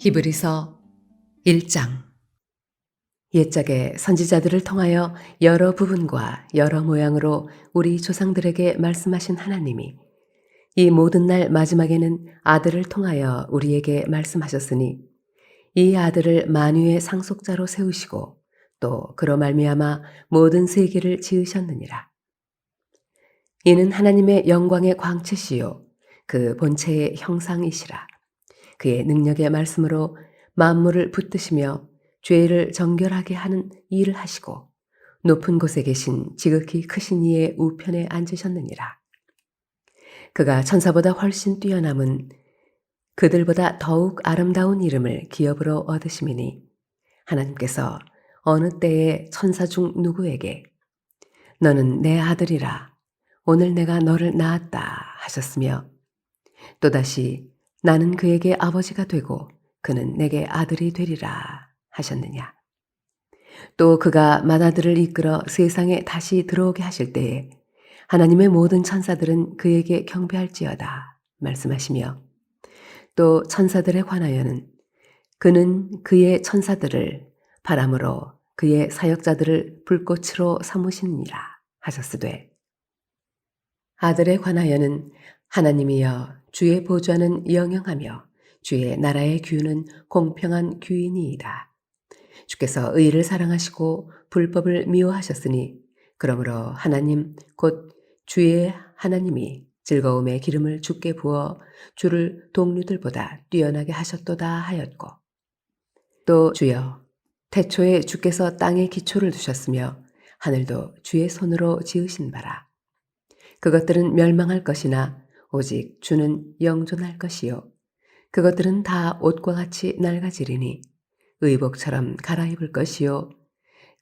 히브리서 1장. 옛적에 선지자들을 통하여 여러 부분과 여러 모양으로 우리 조상들에게 말씀하신 하나님이 이 모든 날 마지막에는 아들을 통하여 우리에게 말씀하셨으니 이 아들을 만유의 상속자로 세우시고 또 그로 말미암아 모든 세계를 지으셨느니라. 이는 하나님의 영광의 광채시요 그 본체의 형상이시라. 그의 능력의 말씀으로 만물을 붙드시며 죄를 정결하게 하는 일을 하시고 높은 곳에 계신 지극히 크신 이의 우편에 앉으셨느니라. 그가 천사보다 훨씬 뛰어남은 그들보다 더욱 아름다운 이름을 기업으로 얻으심이니 하나님께서 어느 때에 천사 중 누구에게 너는 내 아들이라 오늘 내가 너를 낳았다 하셨으며 또다시 나는 그에게 아버지가 되고 그는 내게 아들이 되리라 하셨느냐. 또 그가 맏아들을 이끌어 세상에 다시 들어오게 하실 때에 하나님의 모든 천사들은 그에게 경배할지어다 말씀하시며 또 천사들에 관하여는 그는 그의 천사들을 바람으로 그의 사역자들을 불꽃으로 삼으시니라 하셨으되 아들에 관하여는 하나님이여 주의 보좌는 영영하며 주의 나라의 규는 공평한 규이니이다. 주께서 의를 사랑하시고 불법을 미워하셨으니 그러므로 하나님 곧 주의 하나님이 즐거움의 기름을 주께 부어 주를 동류들보다 뛰어나게 하셨도다 하였고 또 주여 태초에 주께서 땅에 기초를 두셨으며 하늘도 주의 손으로 지으신 바라. 그것들은 멸망할 것이나 오직 주는 영존할 것이요 그것들은 다 옷과 같이 낡아지리니 의복처럼 갈아입을 것이요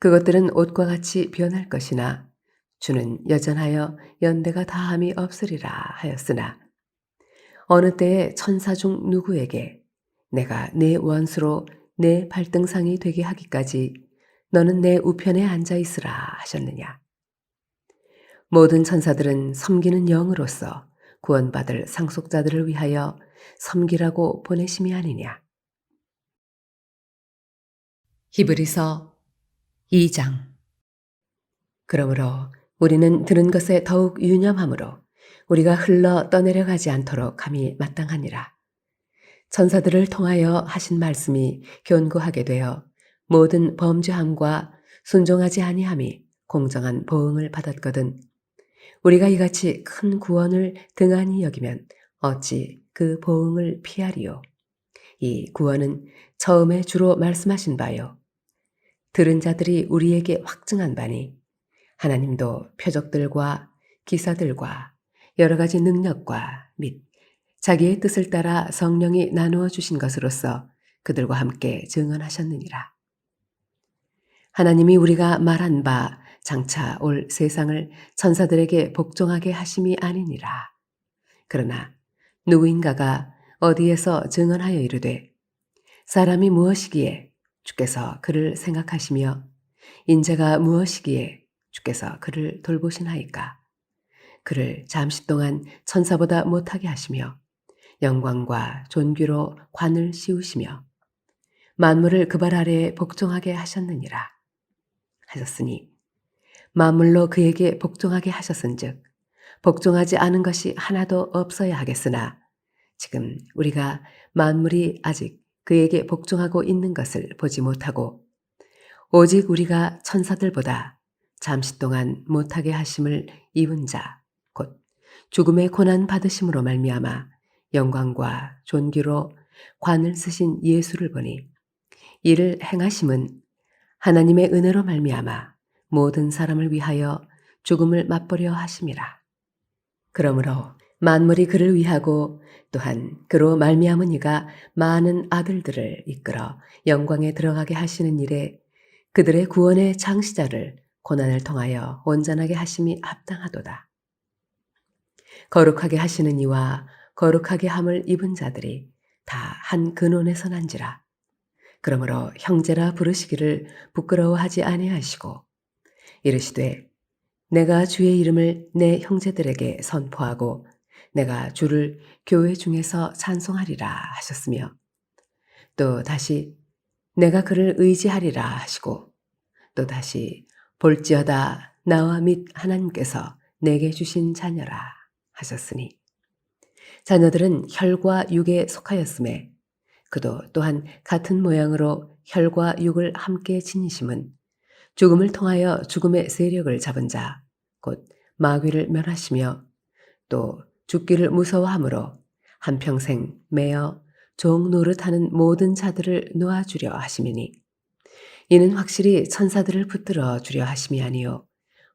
그것들은 옷과 같이 변할 것이나 주는 여전하여 연대가 다함이 없으리라 하였으나 어느 때에 천사 중 누구에게 내가 내 원수로 내 발등상이 되게 하기까지 너는 내 우편에 앉아 있으라 하셨느냐. 모든 천사들은 섬기는 영으로서 구원받을 상속자들을 위하여 섬기라고 보내심이 아니냐. 히브리서 2장. 그러므로 우리는 들은 것에 더욱 유념함으로 우리가 흘러 떠내려가지 않도록 감히 마땅하니라. 천사들을 통하여 하신 말씀이 견고하게 되어 모든 범죄함과 순종하지 아니함이 공정한 보응을 받았거든. 우리가 이같이 큰 구원을 등한히 여기면 어찌 그 보응을 피하리요. 이 구원은 처음에 주로 말씀하신 바요. 들은 자들이 우리에게 확증한 바니 하나님도 표적들과 기사들과 여러 가지 능력과 및 자기의 뜻을 따라 성령이 나누어 주신 것으로서 그들과 함께 증언하셨느니라. 하나님이 우리가 말한 바 장차 올 세상을 천사들에게 복종하게 하심이 아니니라. 그러나 누구인가가 어디에서 증언하여 이르되 사람이 무엇이기에 주께서 그를 생각하시며 인자가 무엇이기에 주께서 그를 돌보시나이까. 그를 잠시 동안 천사보다 못하게 하시며 영광과 존귀로 관을 씌우시며 만물을 그 발 아래에 복종하게 하셨느니라 하셨으니 만물로 그에게 복종하게 하셨은즉 복종하지 않은 것이 하나도 없어야 하겠으나 지금 우리가 만물이 아직 그에게 복종하고 있는 것을 보지 못하고 오직 우리가 천사들보다 잠시 동안 못하게 하심을 입은 자 곧 죽음의 고난 받으심으로 말미암아 영광과 존귀로 관을 쓰신 예수를 보니 이를 행하심은 하나님의 은혜로 말미암아 모든 사람을 위하여 죽음을 맛보려 하심이라. 그러므로 만물이 그를 위하고 또한 그로 말미암은 이가 많은 아들들을 이끌어 영광에 들어가게 하시는 일에 그들의 구원의 창시자를 고난을 통하여 온전하게 하심이 합당하도다. 거룩하게 하시는 이와 거룩하게 함을 입은 자들이 다 한 근원에서 난지라. 그러므로 형제라 부르시기를 부끄러워하지 아니하시고 이르시되 내가 주의 이름을 내 형제들에게 선포하고 내가 주를 교회 중에서 찬송하리라 하셨으며 또 다시 내가 그를 의지하리라 하시고 또 다시 볼지어다 나와 및 하나님께서 내게 주신 자녀라 하셨으니 자녀들은 혈과 육에 속하였음에 그도 또한 같은 모양으로 혈과 육을 함께 지니심은 죽음을 통하여 죽음의 세력을 잡은 자, 곧 마귀를 멸하시며 또 죽기를 무서워함으로 한평생 매어 종 노릇하는 모든 자들을 놓아주려 하심이니 이는 확실히 천사들을 붙들어 주려 하심이 아니요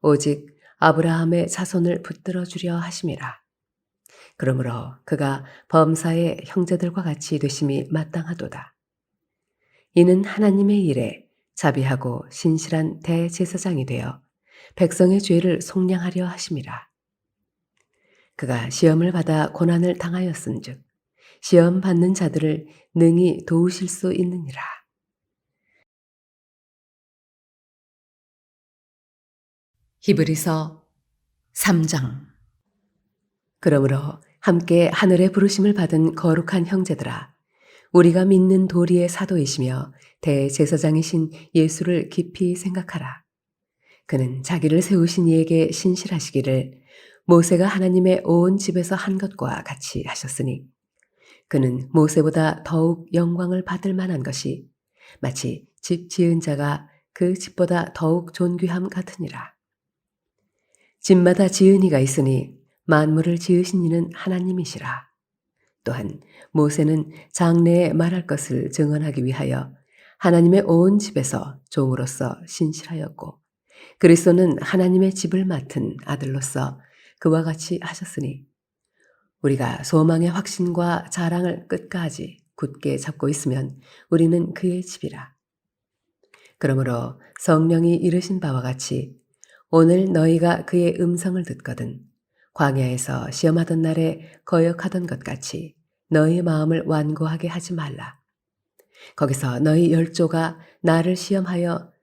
오직 아브라함의 자손을 붙들어 주려 하심이라. 그러므로 그가 범사의 형제들과 같이 되심이 마땅하도다. 이는 하나님의 일에 자비하고 신실한 대제사장이 되어 백성의 죄를 속량하려 하심이라. 그가 시험을 받아 고난을 당하였은즉 시험 받는 자들을 능히 도우실 수 있느니라. 히브리서 3장. 그러므로 함께 하늘의 부르심을 받은 거룩한 형제들아, 우리가 믿는 도리의 사도이시며 대제사장이신 예수를 깊이 생각하라. 그는 자기를 세우신 이에게 신실하시기를 모세가 하나님의 온 집에서 한 것과 같이 하셨으니 그는 모세보다 더욱 영광을 받을 만한 것이 마치 집 지은 자가 그 집보다 더욱 존귀함 같으니라. 집마다 지은 이가 있으니 만물을 지으신 이는 하나님이시라. 또한 모세는 장래에 말할 것을 증언하기 위하여 하나님의 온 집에서 종으로서 신실하였고 그리스도는 하나님의 집을 맡은 아들로서 그와 같이 하셨으니 우리가 소망의 확신과 자랑을 끝까지 굳게 잡고 있으면 우리는 그의 집이라. 그러므로 성령이 이르신 바와 같이 오늘 너희가 그의 음성을 듣거든 광야에서 시험하던 날에 거역하던 것 같이 너희 마음을 완고하게 하지 말라. 거기서 너희 열조가 나를 시험하여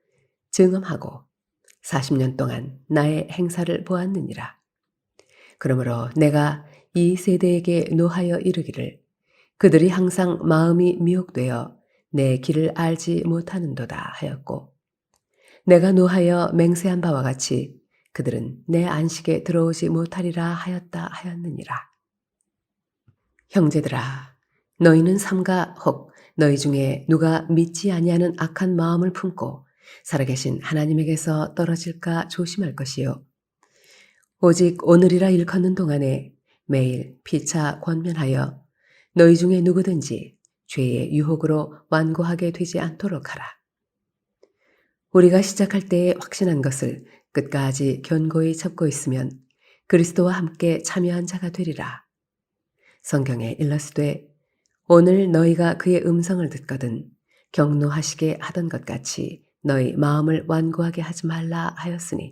증언하고 40년 동안 나의 행사를 보았느니라. 그러므로 내가 이 세대에게 노하여 이르기를 그들이 항상 마음이 미혹되어 내 길을 알지 못하는도다 하였고 내가 노하여 맹세한 바와 같이 그들은 내 안식에 들어오지 못하리라 하였다 하였느니라. 형제들아, 너희는 삼가 혹 너희 중에 누가 믿지 아니하는 악한 마음을 품고 살아계신 하나님에게서 떨어질까 조심할 것이요. 오직 오늘이라 일컫는 동안에 매일 피차 권면하여 너희 중에 누구든지 죄의 유혹으로 완고하게 되지 않도록 하라. 우리가 시작할 때에 확신한 것을 끝까지 견고히 잡고 있으면 그리스도와 함께 참여한 자가 되리라. 성경에 일러스되 오늘 너희가 그의 음성을 듣거든 경노하시게 하던 것 같이 너희 마음을 완고하게 하지 말라 하였으니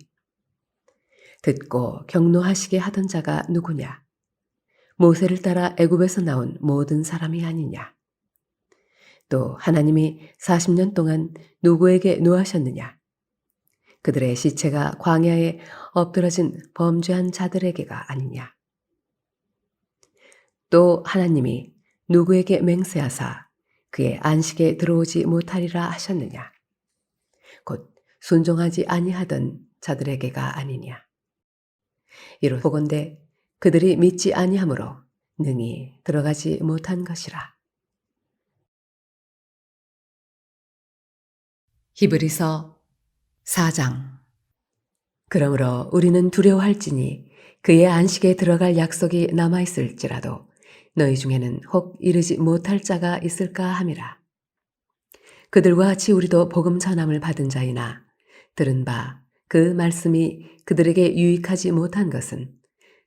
듣고 경노하시게 하던 자가 누구냐? 모세를 따라 애굽에서 나온 모든 사람이 아니냐? 또 하나님이 40년 동안 누구에게 노하셨느냐? 그들의 시체가 광야에 엎드러진 범죄한 자들에게가 아니냐? 또 하나님이 누구에게 맹세하사 그의 안식에 들어오지 못하리라 하셨느냐? 곧 순종하지 아니하던 자들에게가 아니냐? 이로 보건대 그들이 믿지 아니하므로 능히 들어가지 못한 것이라. 히브리서 4장. 그러므로 우리는 두려워할지니 그의 안식에 들어갈 약속이 남아있을지라도 너희 중에는 혹 이르지 못할 자가 있을까 함이라. 그들과 같이 우리도 복음 전함을 받은 자이나 들은 바 그 말씀이 그들에게 유익하지 못한 것은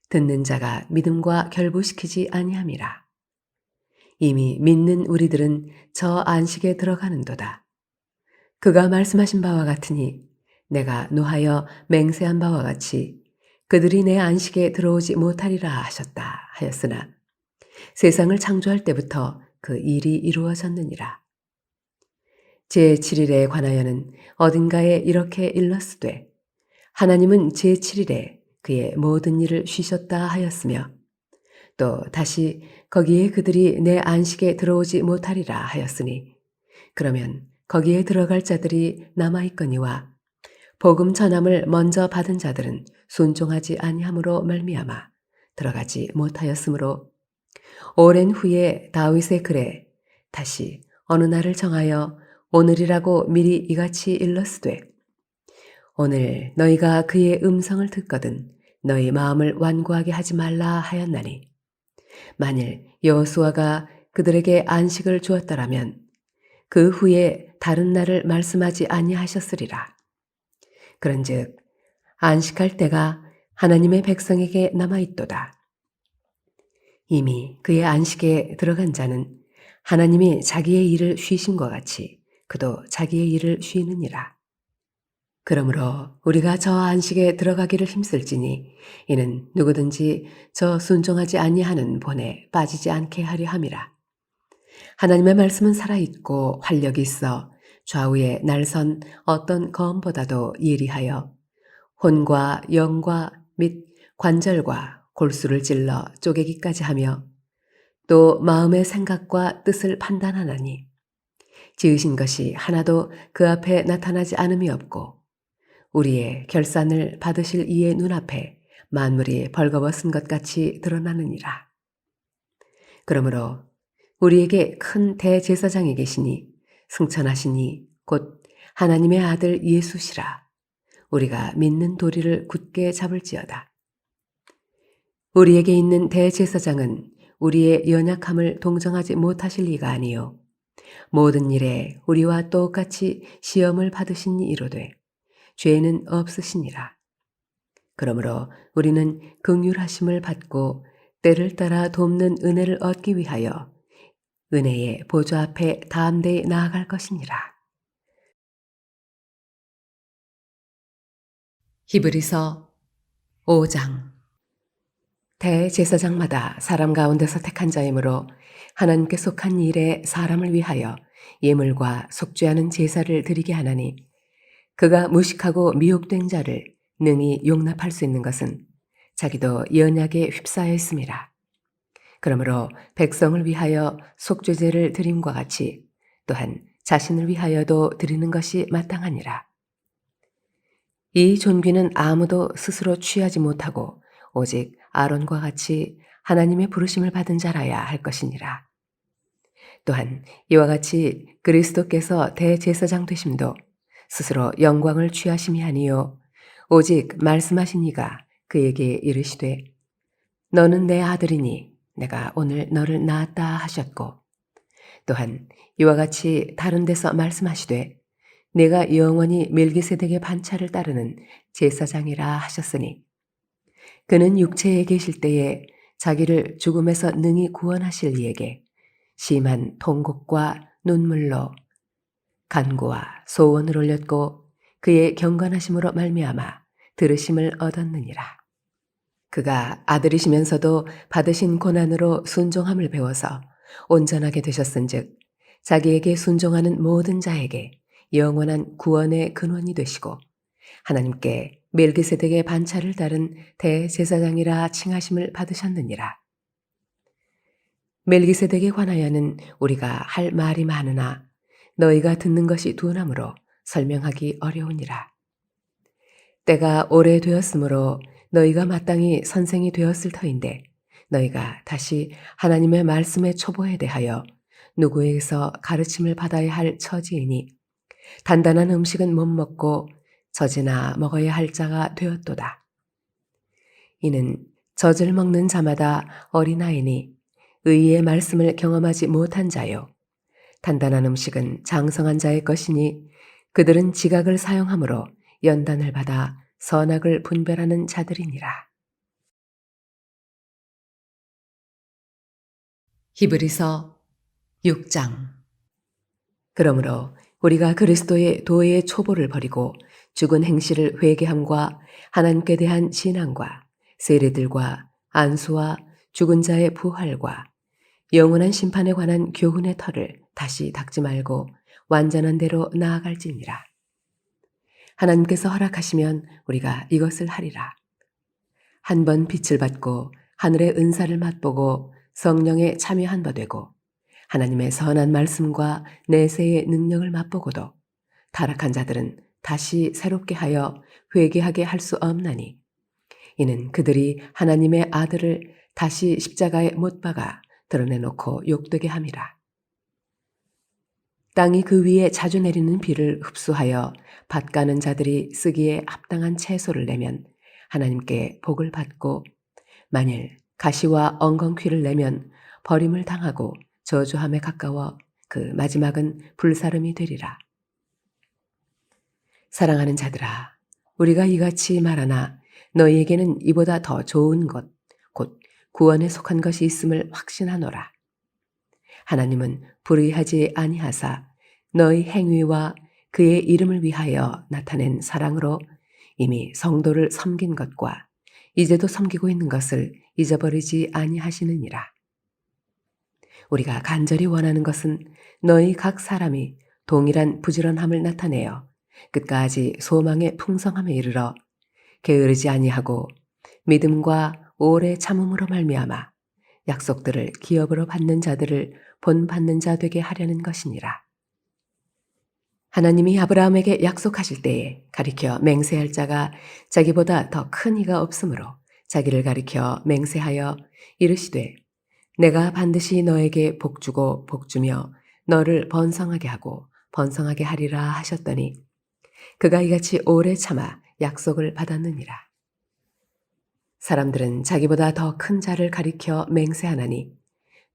듣는 자가 믿음과 결부시키지 아니함이라. 이미 믿는 우리들은 저 안식에 들어가는도다. 그가 말씀하신 바와 같으니 내가 노하여 맹세한 바와 같이 그들이 내 안식에 들어오지 못하리라 하셨다 하였으나 세상을 창조할 때부터 그 일이 이루어졌느니라. 제7일에 관하여는 어딘가에 이렇게 일렀으되 하나님은 제7일에 그의 모든 일을 쉬셨다 하였으며 또 다시 거기에 그들이 내 안식에 들어오지 못하리라 하였으니 그러면 거기에 들어갈 자들이 남아 있거니와 복음 전함을 먼저 받은 자들은 순종하지 아니함으로 말미암아 들어가지 못하였으므로 오랜 후에 다윗의 글에 다시 어느 날을 정하여 오늘이라고 미리 이같이 일렀으되 오늘 너희가 그의 음성을 듣거든 너희 마음을 완고하게 하지 말라 하였나니 만일 여호수아가 그들에게 안식을 주었더라면 그 후에 다른 날을 말씀하지 아니하셨으리라. 그런즉 안식할 때가 하나님의 백성에게 남아 있도다. 이미 그의 안식에 들어간 자는 하나님이 자기의 일을 쉬심과 같이 그도 자기의 일을 쉬느니라. 그러므로 우리가 저 안식에 들어가기를 힘쓸지니 이는 누구든지 저 순종하지 아니하는 본에 빠지지 않게 하려 함이라. 하나님의 말씀은 살아있고 활력이 있어 좌우에 날선 어떤 검보다도 예리하여 혼과 영과 및 관절과 골수를 찔러 쪼개기까지 하며 또 마음의 생각과 뜻을 판단하나니 지으신 것이 하나도 그 앞에 나타나지 않음이 없고 우리의 결산을 받으실 이의 눈앞에 만물이 벌거벗은 것 같이 드러나느니라. 그러므로 우리에게 큰 대제사장이 계시니 승천하시니 곧 하나님의 아들 예수시라. 우리가 믿는 도리를 굳게 잡을지어다. 우리에게 있는 대제사장은 우리의 연약함을 동정하지 못하실 리가 아니요 모든 일에 우리와 똑같이 시험을 받으신 이로되 죄는 없으시니라. 그러므로 우리는 긍휼하심을 받고 때를 따라 돕는 은혜를 얻기 위하여 은혜의 보좌 앞에 담대히 나아갈 것이니라. 히브리서 5장. 대제사장마다 사람 가운데서 택한 자이므로 하나님께 속한 일에 사람을 위하여 예물과 속죄하는 제사를 드리게 하나니 그가 무식하고 미혹된 자를 능히 용납할 수 있는 것은 자기도 연약에 휩싸여 있음이라. 그러므로 백성을 위하여 속죄제를 드림과 같이 또한 자신을 위하여도 드리는 것이 마땅하니라. 이 존귀는 아무도 스스로 취하지 못하고 오직 아론과 같이 하나님의 부르심을 받은 자라야 할 것이니라. 또한 이와 같이 그리스도께서 대제사장 되심도 스스로 영광을 취하심이 아니요 오직 말씀하신 이가 그에게 이르시되 너는 내 아들이니 내가 오늘 너를 낳았다 하셨고 또한 이와 같이 다른 데서 말씀하시되 내가 영원히 멜기세덱의 반차를 따르는 제사장이라 하셨으니 그는 육체에 계실 때에 자기를 죽음에서 능히 구원하실 이에게 심한 통곡과 눈물로 간구와 소원을 올렸고 그의 경건하심으로 말미암아 들으심을 얻었느니라. 그가 아들이시면서도 받으신 고난으로 순종함을 배워서 온전하게 되셨은즉 자기에게 순종하는 모든 자에게 영원한 구원의 근원이 되시고 하나님께 멜기세덱의 반차를 따른 대제사장이라 칭하심을 받으셨느니라. 멜기세덱에 관하여는 우리가 할 말이 많으나 너희가 듣는 것이 둔하므로 설명하기 어려우니라. 때가 오래되었으므로 너희가 마땅히 선생이 되었을 터인데 너희가 다시 하나님의 말씀의 초보에 대하여 누구에게서 가르침을 받아야 할 처지이니 단단한 음식은 못 먹고 젖이나 먹어야 할 자가 되었도다. 이는 젖을 먹는 자마다 어린아이니 의의 말씀을 경험하지 못한 자요 단단한 음식은 장성한 자의 것이니 그들은 지각을 사용함으로 연단을 받아 선악을 분별하는 자들이니라. 히브리서 6장. 그러므로 우리가 그리스도의 도의 초보를 버리고 죽은 행실을 회개함과 하나님께 대한 신앙과 세례들과 안수와 죽은 자의 부활과 영원한 심판에 관한 교훈의 터를 다시 닦지 말고 완전한 대로 나아갈지니라. 하나님께서 허락하시면 우리가 이것을 하리라. 한 번 빛을 받고 하늘의 은사를 맛보고 성령에 참여한 바 되고 하나님의 선한 말씀과 내세의 능력을 맛보고도 타락한 자들은 다시 새롭게 하여 회개하게 할 수 없나니 이는 그들이 하나님의 아들을 다시 십자가에 못 박아 드러내놓고 욕되게 함이라. 땅이 그 위에 자주 내리는 비를 흡수하여 밭 가는 자들이 쓰기에 합당한 채소를 내면 하나님께 복을 받고 만일 가시와 엉겅퀴를 내면 버림을 당하고 저주함에 가까워 그 마지막은 불사름이 되리라. 사랑하는 자들아, 우리가 이같이 말하나 너희에게는 이보다 더 좋은 것, 곧 구원에 속한 것이 있음을 확신하노라. 하나님은 불의하지 아니하사 너희 행위와 그의 이름을 위하여 나타낸 사랑으로 이미 성도를 섬긴 것과 이제도 섬기고 있는 것을 잊어버리지 아니하시느니라. 우리가 간절히 원하는 것은 너희 각 사람이 동일한 부지런함을 나타내어 끝까지 소망의 풍성함에 이르러 게으르지 아니하고 믿음과 오래 참음으로 말미암아 약속들을 기업으로 받는 자들을 본받는 자 되게 하려는 것이니라. 하나님이 아브라함에게 약속하실 때에 가리켜 맹세할 자가 자기보다 더 큰 이가 없으므로 자기를 가리켜 맹세하여 이르시되 내가 반드시 너에게 복주고 복주며 너를 번성하게 하고 번성하게 하리라 하셨더니 그가 이같이 오래 참아 약속을 받았느니라. 사람들은 자기보다 더 큰 자를 가리켜 맹세하나니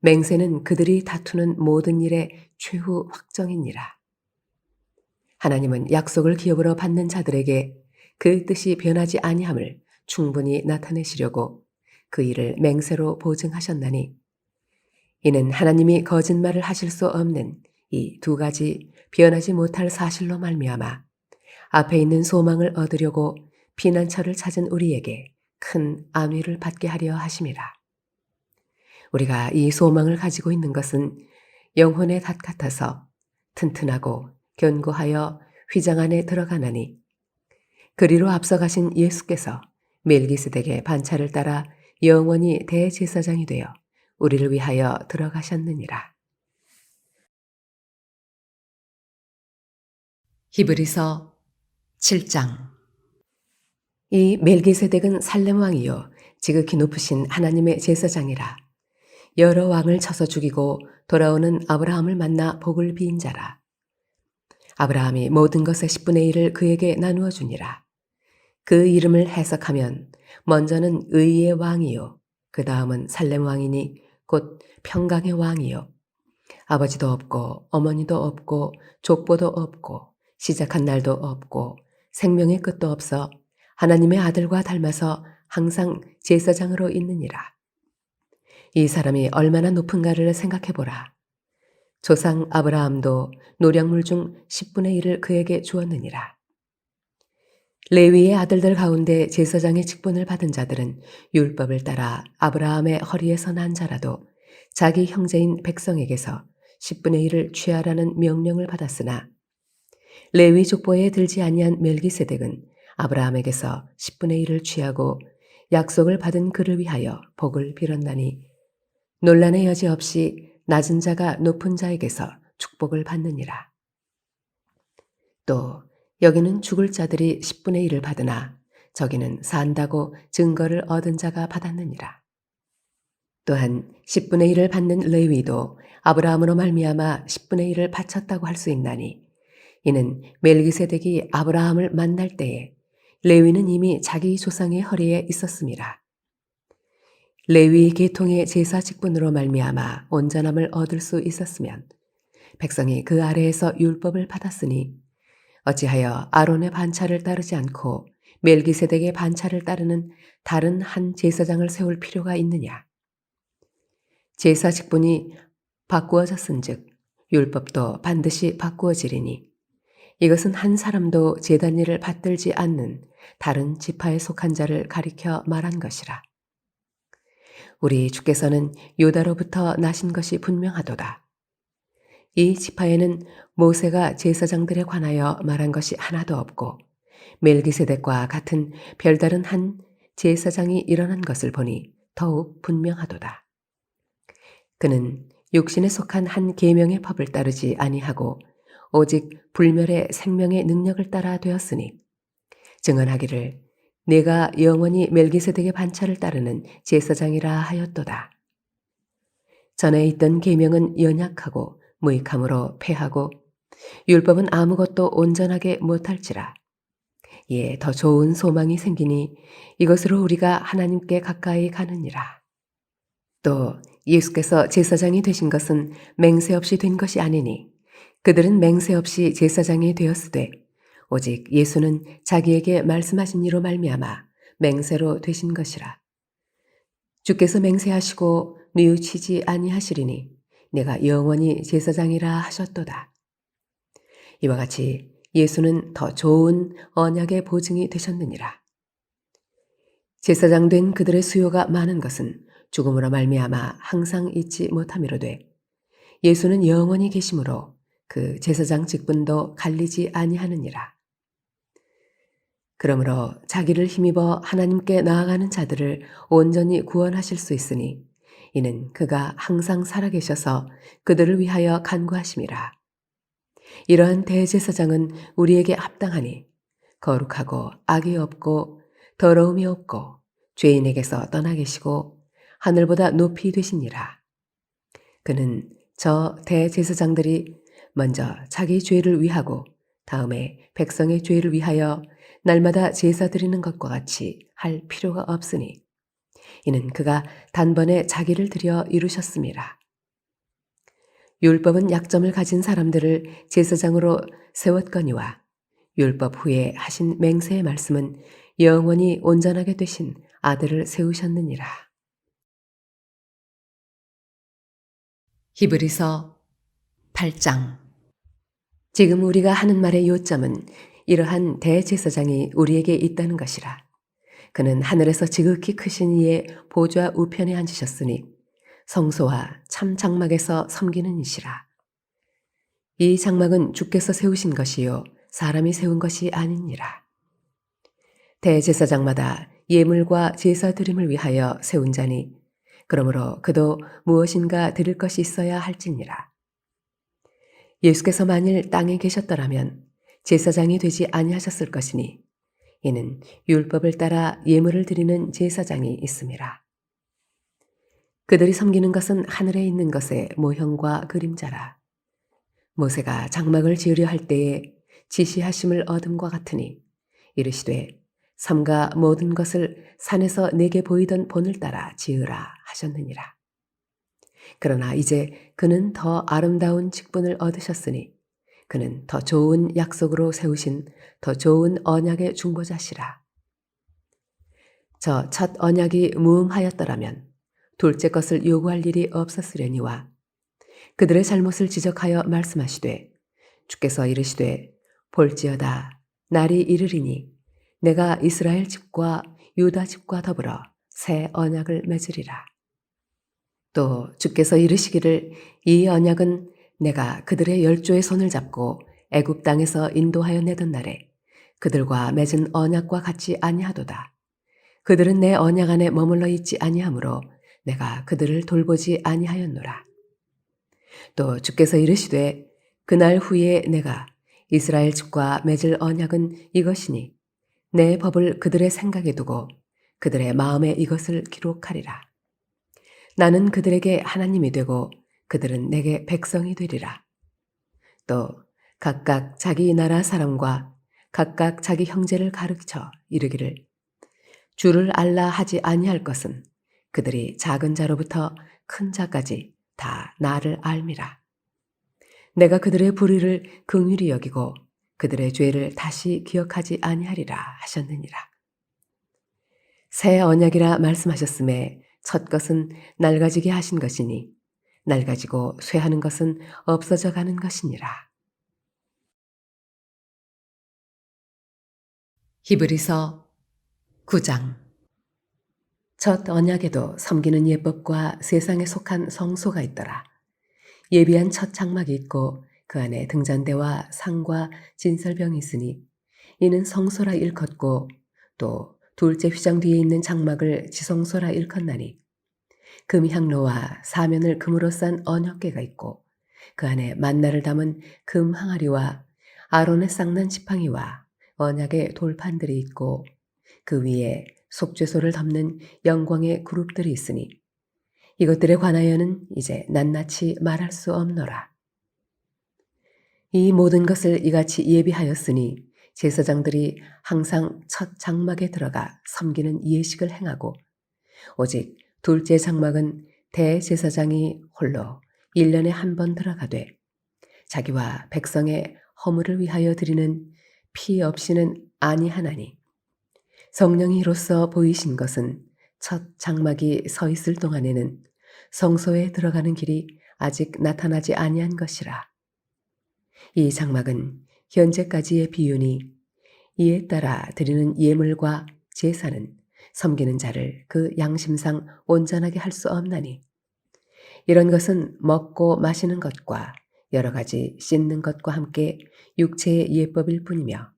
맹세는 그들이 다투는 모든 일의 최후 확정이니라. 하나님은 약속을 기업으로 받는 자들에게 그 뜻이 변하지 아니함을 충분히 나타내시려고 그 일을 맹세로 보증하셨나니 이는 하나님이 거짓말을 하실 수 없는 이 두 가지 변하지 못할 사실로 말미암아 앞에 있는 소망을 얻으려고 피난처를 찾은 우리에게 큰 안위를 받게 하려 하심이라. 우리가 이 소망을 가지고 있는 것은 영혼의 닷 같아서 튼튼하고 견고하여 휘장 안에 들어가나니 그리로 앞서가신 예수께서 멜기스덱의 반차를 따라 영원히 대제사장이 되어 우리를 위하여 들어가셨느니라. 히브리서 7장. 이 멜기세덱은 살렘 왕이요 지극히 높으신 하나님의 제사장이라. 여러 왕을 쳐서 죽이고 돌아오는 아브라함을 만나 복을 비인 자라. 아브라함이 모든 것의 10분의 1을 그에게 나누어 주니라. 그 이름을 해석하면 먼저는 의의 왕이요 그 다음은 살렘 왕이니 곧 평강의 왕이요 아버지도 없고 어머니도 없고 족보도 없고 시작한 날도 없고 생명의 끝도 없어 하나님의 아들과 닮아서 항상 제사장으로 있느니라. 이 사람이 얼마나 높은가를 생각해보라. 조상 아브라함도 노량물 중 10분의 1을 그에게 주었느니라. 레위의 아들들 가운데 제사장의 직분을 받은 자들은 율법을 따라 아브라함의 허리에서 난 자라도 자기 형제인 백성에게서 10분의 1을 취하라는 명령을 받았으나 레위 족보에 들지 아니한 멜기세덱은 아브라함에게서 10분의 1을 취하고 약속을 받은 그를 위하여 복을 빌었나니 논란의 여지 없이 낮은 자가 높은 자에게서 축복을 받느니라. 또 여기는 죽을 자들이 10분의 1을 받으나 저기는 산다고 증거를 얻은 자가 받았느니라. 또한 10분의 1을 받는 레위도 아브라함으로 말미암아 10분의 1을 바쳤다고 할 수 있나니 이는 멜기세덱이 아브라함을 만날 때에 레위는 이미 자기 조상의 허리에 있었음이라. 레위 계통의 제사 직분으로 말미암아 온전함을 얻을 수 있었으면 백성이 그 아래에서 율법을 받았으니 어찌하여 아론의 반차를 따르지 않고 멜기세덱의 반차를 따르는 다른 한 제사장을 세울 필요가 있느냐. 제사 직분이 바꾸어졌은즉 율법도 반드시 바꾸어지리니 이것은 한 사람도 제단 일을 받들지 않는 다른 지파에 속한 자를 가리켜 말한 것이라. 우리 주께서는 유다로부터 나신 것이 분명하도다. 이 지파에는 모세가 제사장들에 관하여 말한 것이 하나도 없고 멜기세덱과 같은 별다른 한 제사장이 일어난 것을 보니 더욱 분명하도다. 그는 육신에 속한 한 계명의 법을 따르지 아니하고 오직 불멸의 생명의 능력을 따라 되었으니 증언하기를 내가 영원히 멜기세덱의 반차를 따르는 제사장이라 하였도다. 전에 있던 계명은 연약하고 무익함으로 패하고 율법은 아무것도 온전하게 못할지라. 이에 더 좋은 소망이 생기니 이것으로 우리가 하나님께 가까이 가느니라. 또 예수께서 제사장이 되신 것은 맹세 없이 된 것이 아니니 그들은 맹세 없이 제사장이 되었으되 오직 예수는 자기에게 말씀하신 이로 말미암아 맹세로 되신 것이라. 주께서 맹세하시고 뉘우치지 아니하시리니 내가 영원히 제사장이라 하셨도다. 이와 같이 예수는 더 좋은 언약의 보증이 되셨느니라. 제사장 된 그들의 수요가 많은 것은 죽음으로 말미암아 항상 잊지 못함이로되 예수는 영원히 계심으로 그 제사장 직분도 갈리지 아니하느니라. 그러므로 자기를 힘입어 하나님께 나아가는 자들을 온전히 구원하실 수 있으니 이는 그가 항상 살아계셔서 그들을 위하여 간구하심이라. 이러한 대제사장은 우리에게 합당하니 거룩하고 악이 없고 더러움이 없고 죄인에게서 떠나 계시고 하늘보다 높이 되시니라. 그는 저 대제사장들이 먼저 자기 죄를 위하고 다음에 백성의 죄를 위하여 날마다 제사 드리는 것과 같이 할 필요가 없으니 이는 그가 단번에 자기를 드려 이루셨음이라. 율법은 약점을 가진 사람들을 제사장으로 세웠거니와 율법 후에 하신 맹세의 말씀은 영원히 온전하게 되신 아들을 세우셨느니라. 히브리서 8장. 지금 우리가 하는 말의 요점은 이러한 대제사장이 우리에게 있다는 것이라. 그는 하늘에서 지극히 크신 이의 보좌 우편에 앉으셨으니 성소와 참 장막에서 섬기는 이시라. 이 장막은 주께서 세우신 것이요 사람이 세운 것이 아니니라. 대제사장마다 예물과 제사 드림을 위하여 세운 자니 그러므로 그도 무엇인가 드릴 것이 있어야 할지니라. 예수께서 만일 땅에 계셨더라면 제사장이 되지 아니하셨을 것이니 이는 율법을 따라 예물을 드리는 제사장이 있음이라. 그들이 섬기는 것은 하늘에 있는 것의 모형과 그림자라. 모세가 장막을 지으려 할 때에 지시하심을 얻음과 같으니 이르시되 삼가 모든 것을 산에서 내게 보이던 본을 따라 지으라 하셨느니라. 그러나 이제 그는 더 아름다운 직분을 얻으셨으니 그는 더 좋은 약속으로 세우신 더 좋은 언약의 중보자시라. 저 첫 언약이 무응하였더라면 둘째 것을 요구할 일이 없었으려니와 그들의 잘못을 지적하여 말씀하시되 주께서 이르시되 볼지어다 날이 이르리니 내가 이스라엘 집과 유다 집과 더불어 새 언약을 맺으리라. 또 주께서 이르시기를 이 언약은 내가 그들의 열조의 손을 잡고 애굽 땅에서 인도하여 내던 날에 그들과 맺은 언약과 같지 아니하도다. 그들은 내 언약 안에 머물러 있지 아니하므로 내가 그들을 돌보지 아니하였노라. 또 주께서 이르시되 그날 후에 내가 이스라엘 집과 맺을 언약은 이것이니 내 법을 그들의 생각에 두고 그들의 마음에 이것을 기록하리라. 나는 그들에게 하나님이 되고 그들은 내게 백성이 되리라. 또 각각 자기 나라 사람과 각각 자기 형제를 가르쳐 이르기를 주를 알라 하지 아니할 것은 그들이 작은 자로부터 큰 자까지 다 나를 알미라. 내가 그들의 불의를 긍휼히 여기고 그들의 죄를 다시 기억하지 아니하리라 하셨느니라. 새 언약이라 말씀하셨음에 첫 것은 낡아지게 하신 것이니 낡아지고 쇠하는 것은 없어져 가는 것이니라. 히브리서 9장. 첫 언약에도 섬기는 예법과 세상에 속한 성소가 있더라. 예비한 첫 장막이 있고 그 안에 등잔대와 상과 진설병이 있으니 이는 성소라 일컫고 또 둘째 휘장 뒤에 있는 장막을 지성소라 일컫나니 금향로와 사면을 금으로 싼 언약궤가 있고 그 안에 만나를 담은 금 항아리와 아론의 쌍난 지팡이와 언약의 돌판들이 있고 그 위에 속죄소를 덮는 영광의 그룹들이 있으니 이것들에 관하여는 이제 낱낱이 말할 수 없노라. 이 모든 것을 이같이 예비하였으니 제사장들이 항상 첫 장막에 들어가 섬기는 예식을 행하고 오직 둘째 장막은 대제사장이 홀로 1년에 한 번 들어가되 자기와 백성의 허물을 위하여 드리는 피 없이는 아니하나니 성령이 이로써 보이신 것은 첫 장막이 서 있을 동안에는 성소에 들어가는 길이 아직 나타나지 아니한 것이라. 이 장막은 현재까지의 비유니 이에 따라 드리는 예물과 제사는 섬기는 자를 그 양심상 온전하게 할 수 없나니 이런 것은 먹고 마시는 것과 여러 가지 씻는 것과 함께 육체의 예법일 뿐이며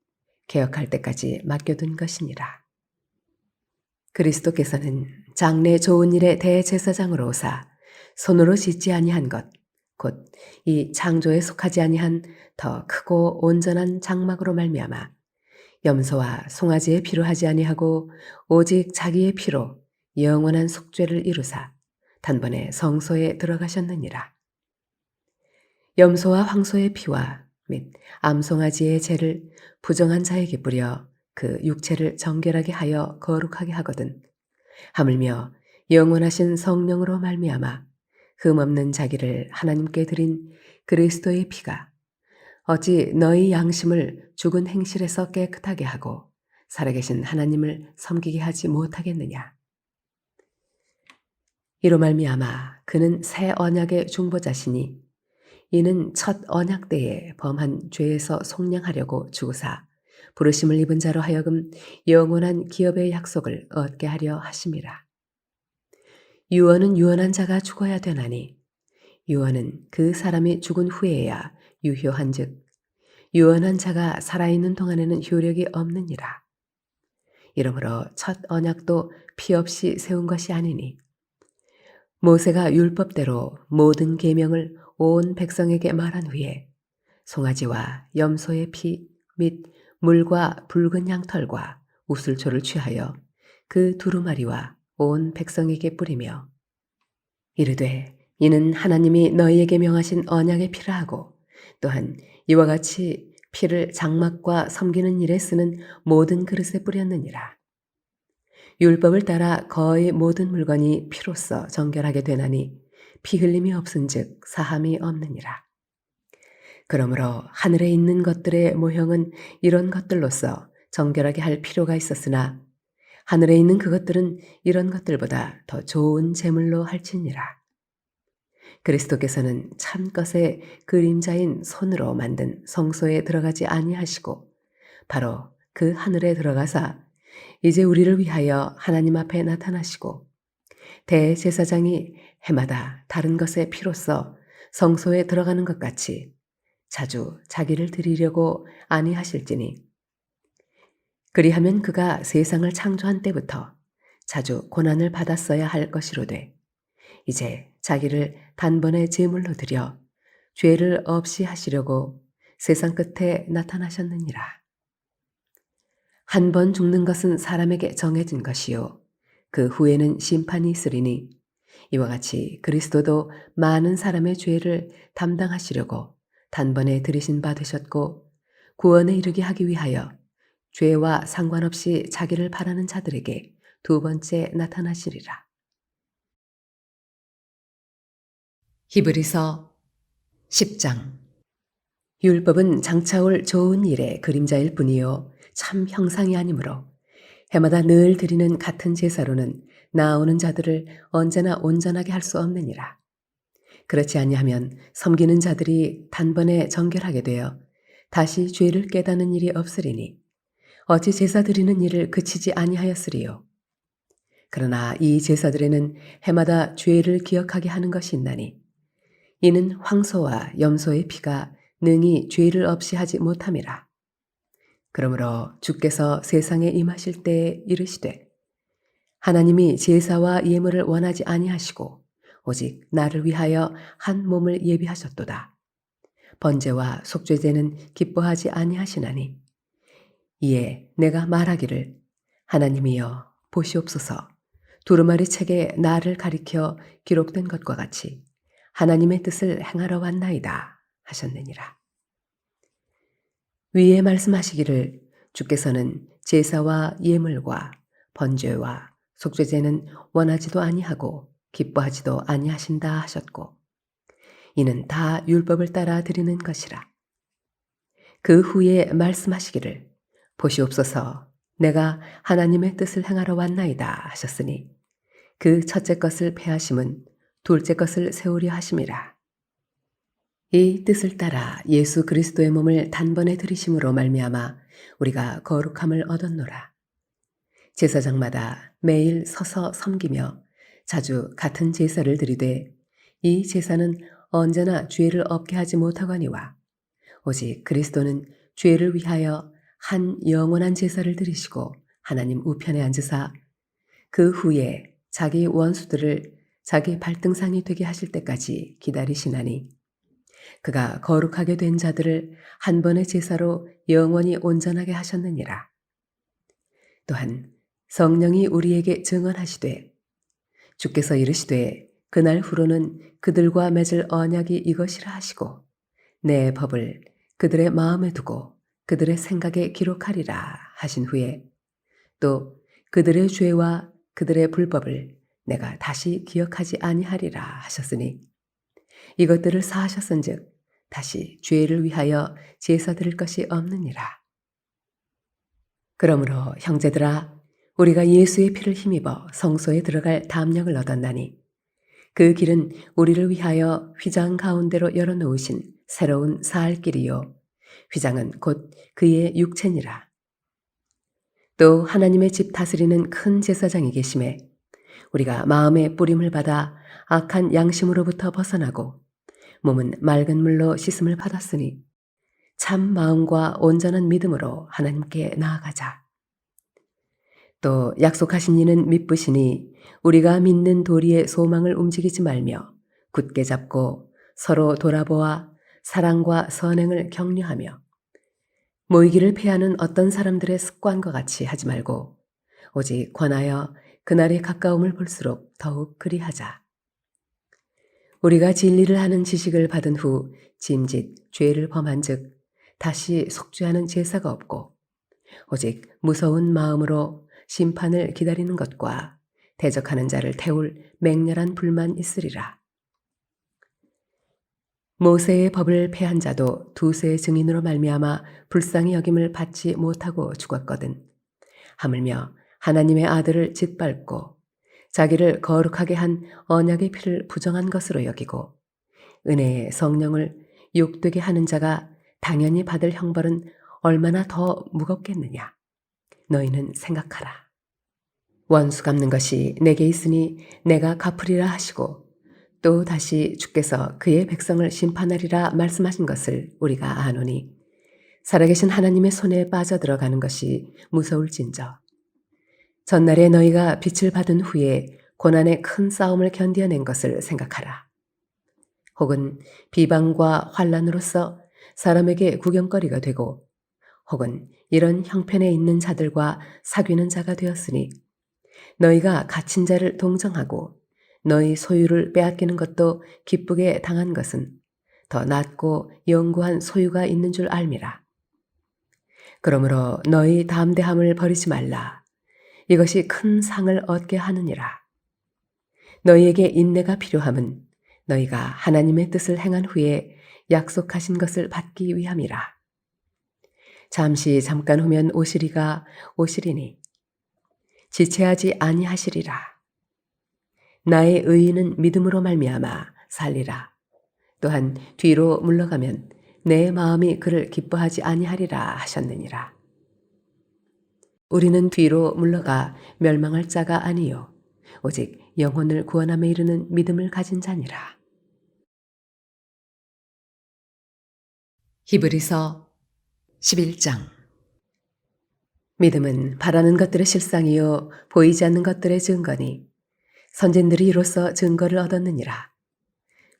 개혁할 때까지 맡겨둔 것이니라. 그리스도께서는 장래 좋은 일의 대제사장으로 오사 손으로 짓지 아니한 것, 곧 이 창조에 속하지 아니한 더 크고 온전한 장막으로 말미암아 염소와 송아지의 피로 하지 아니하고 오직 자기의 피로 영원한 속죄를 이루사 단번에 성소에 들어가셨느니라. 염소와 황소의 피와 및 암송아지의 죄를 부정한 자에게 뿌려 그 육체를 정결하게 하여 거룩하게 하거든 하물며 영원하신 성령으로 말미암아 흠없는 자기를 하나님께 드린 그리스도의 피가 어찌 너희 양심을 죽은 행실에서 깨끗하게 하고 살아계신 하나님을 섬기게 하지 못하겠느냐. 이로 말미암아 그는 새 언약의 중보자시니 이는 첫 언약 때에 범한 죄에서 속량하려고 주사 부르심을 입은 자로 하여금 영원한 기업의 약속을 얻게 하려 하심이라. 유언은 유언한 자가 죽어야 되나니 유언은 그 사람이 죽은 후에야 유효한즉 유언한 자가 살아있는 동안에는 효력이 없느니라. 이러므로 첫 언약도 피 없이 세운 것이 아니니 모세가 율법대로 모든 계명을 온 백성에게 말한 후에 송아지와 염소의 피 및 물과 붉은 양털과 우슬초를 취하여 그 두루마리와 온 백성에게 뿌리며 이르되 이는 하나님이 너희에게 명하신 언약의 피라 하고 또한 이와 같이 피를 장막과 섬기는 일에 쓰는 모든 그릇에 뿌렸느니라. 율법을 따라 거의 모든 물건이 피로써 정결하게 되나니 피 흘림이 없은즉 사함이 없느니라. 그러므로 하늘에 있는 것들의 모형은 이런 것들로서 정결하게 할 필요가 있었으나 하늘에 있는 그것들은 이런 것들보다 더 좋은 제물로 할지니라. 그리스도께서는 참 것의 그림자인 손으로 만든 성소에 들어가지 아니하시고 바로 그 하늘에 들어가사 이제 우리를 위하여 하나님 앞에 나타나시고 대제사장이 해마다 다른 것의 피로써 성소에 들어가는 것 같이 자주 자기를 드리려고 아니하실지니 그리하면 그가 세상을 창조한 때부터 자주 고난을 받았어야 할 것이로되 이제 자기를 단번에 제물로 드려 죄를 없이 하시려고 세상 끝에 나타나셨느니라. 한 번 죽는 것은 사람에게 정해진 것이요 그 후에는 심판이 있으리니 이와 같이 그리스도도 많은 사람의 죄를 담당하시려고 단번에 들이신 바 되셨고 구원에 이르게 하기 위하여 죄와 상관없이 자기를 바라는 자들에게 두 번째 나타나시리라. 히브리서 10장. 율법은 장차올 좋은 일의 그림자일 뿐이요 참 형상이 아니므로 해마다 늘 드리는 같은 제사로는 나아오는 자들을 언제나 온전하게 할 수 없느니라. 그렇지 아니하면 섬기는 자들이 단번에 정결하게 되어 다시 죄를 깨닫는 일이 없으리니 어찌 제사 드리는 일을 그치지 아니하였으리요. 그러나 이 제사들에는 해마다 죄를 기억하게 하는 것이 있나니 이는 황소와 염소의 피가 능히 죄를 없이 하지 못함이라. 그러므로 주께서 세상에 임하실 때에 이르시되 하나님이 제사와 예물을 원하지 아니하시고 오직 나를 위하여 한 몸을 예비하셨도다. 번제와 속죄제는 기뻐하지 아니하시나니 이에 내가 말하기를 하나님이여 보시옵소서 두루마리 책에 나를 가리켜 기록된 것과 같이 하나님의 뜻을 행하러 왔나이다 하셨느니라. 위에 말씀하시기를 주께서는 제사와 예물과 번제와 속죄제는 원하지도 아니하고 기뻐하지도 아니하신다 하셨고 이는 다 율법을 따라 드리는 것이라. 그 후에 말씀하시기를 보시옵소서 내가 하나님의 뜻을 행하러 왔나이다 하셨으니 그 첫째 것을 패하심은 둘째 것을 세우려 하심이라. 이 뜻을 따라 예수 그리스도의 몸을 단번에 들이심으로 말미암아 우리가 거룩함을 얻었노라. 제사장마다 매일 서서 섬기며 자주 같은 제사를 드리되 이 제사는 언제나 죄를 없게 하지 못하거니와 오직 그리스도는 죄를 위하여 한 영원한 제사를 드리시고 하나님 우편에 앉으사 그 후에 자기 원수들을 자기 발등상이 되게 하실 때까지 기다리시나니 그가 거룩하게 된 자들을 한 번의 제사로 영원히 온전하게 하셨느니라. 또한 성령이 우리에게 증언하시되 주께서 이르시되 그날 후로는 그들과 맺을 언약이 이것이라 하시고 내 법을 그들의 마음에 두고 그들의 생각에 기록하리라 하신 후에 또 그들의 죄와 그들의 불법을 내가 다시 기억하지 아니하리라 하셨으니 이것들을 사하셨은즉 다시 죄를 위하여 제사 드릴 것이 없느니라. 그러므로 형제들아 우리가 예수의 피를 힘입어 성소에 들어갈 담력을 얻었나니 그 길은 우리를 위하여 휘장 가운데로 열어놓으신 새로운 살 길이요 휘장은 곧 그의 육체니라. 또 하나님의 집 다스리는 큰 제사장이 계심에 우리가 마음의 뿌림을 받아 악한 양심으로부터 벗어나고 몸은 맑은 물로 씻음을 받았으니 참 마음과 온전한 믿음으로 하나님께 나아가자. 또 약속하신 이는 미쁘시니 우리가 믿는 도리의 소망을 움직이지 말며 굳게 잡고 서로 돌아보아 사랑과 선행을 격려하며 모이기를 피하는 어떤 사람들의 습관과 같이 하지 말고 오직 권하여 그날의 가까움을 볼수록 더욱 그리하자. 우리가 진리를 하는 지식을 받은 후 짐짓 죄를 범한즉 다시 속죄하는 제사가 없고 오직 무서운 마음으로 심판을 기다리는 것과 대적하는 자를 태울 맹렬한 불만 있으리라. 모세의 법을 폐한 자도 두세 증인으로 말미암아 불쌍히 여김을 받지 못하고 죽었거든. 하물며 하나님의 아들을 짓밟고 자기를 거룩하게 한 언약의 피를 부정한 것으로 여기고 은혜의 성령을 욕되게 하는 자가 당연히 받을 형벌은 얼마나 더 무겁겠느냐. 너희는 생각하라. 원수 갚는 것이 내게 있으니 내가 갚으리라 하시고 또 다시 주께서 그의 백성을 심판하리라 말씀하신 것을 우리가 아노니 살아계신 하나님의 손에 빠져들어가는 것이 무서울진저. 전날에 너희가 빛을 받은 후에 고난의 큰 싸움을 견뎌낸 것을 생각하라. 혹은 비방과 환란으로서 사람에게 구경거리가 되고 혹은 이런 형편에 있는 자들과 사귀는 자가 되었으니 너희가 갇힌 자를 동정하고 너희 소유를 빼앗기는 것도 기쁘게 당한 것은 더 낫고 영구한 소유가 있는 줄 알미라. 그러므로 너희 담대함을 버리지 말라. 이것이 큰 상을 얻게 하느니라. 너희에게 인내가 필요함은 너희가 하나님의 뜻을 행한 후에 약속하신 것을 받기 위함이라. 잠깐 후면 오시리가 오시리니 지체하지 아니하시리라. 나의 의인은 믿음으로 말미암아 살리라. 또한 뒤로 물러가면 내 마음이 그를 기뻐하지 아니하리라 하셨느니라. 우리는 뒤로 물러가 멸망할 자가 아니요 오직 영혼을 구원함에 이르는 믿음을 가진 자니라. 히브리서 11장. 믿음은 바라는 것들의 실상이요 보이지 않는 것들의 증거니 선진들이 이로써 증거를 얻었느니라.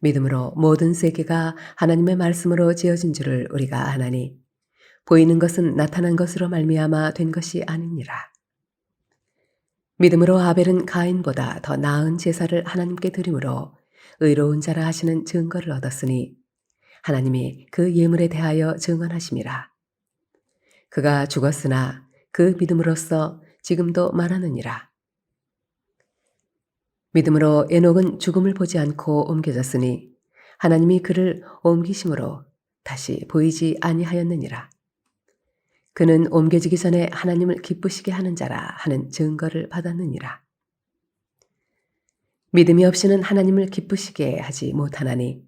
믿음으로 모든 세계가 하나님의 말씀으로 지어진 줄을 우리가 아나니 보이는 것은 나타난 것으로 말미암아 된 것이 아니니라. 믿음으로 아벨은 가인보다 더 나은 제사를 하나님께 드림으로 의로운 자라 하시는 증거를 얻었으니 하나님이 그 예물에 대하여 증언하심이라. 그가 죽었으나 그 믿음으로써 지금도 말하느니라. 믿음으로 에녹은 죽음을 보지 않고 옮겨졌으니 하나님이 그를 옮기심으로 다시 보이지 아니하였느니라. 그는 옮겨지기 전에 하나님을 기쁘시게 하는 자라 하는 증거를 받았느니라. 믿음이 없이는 하나님을 기쁘시게 하지 못하나니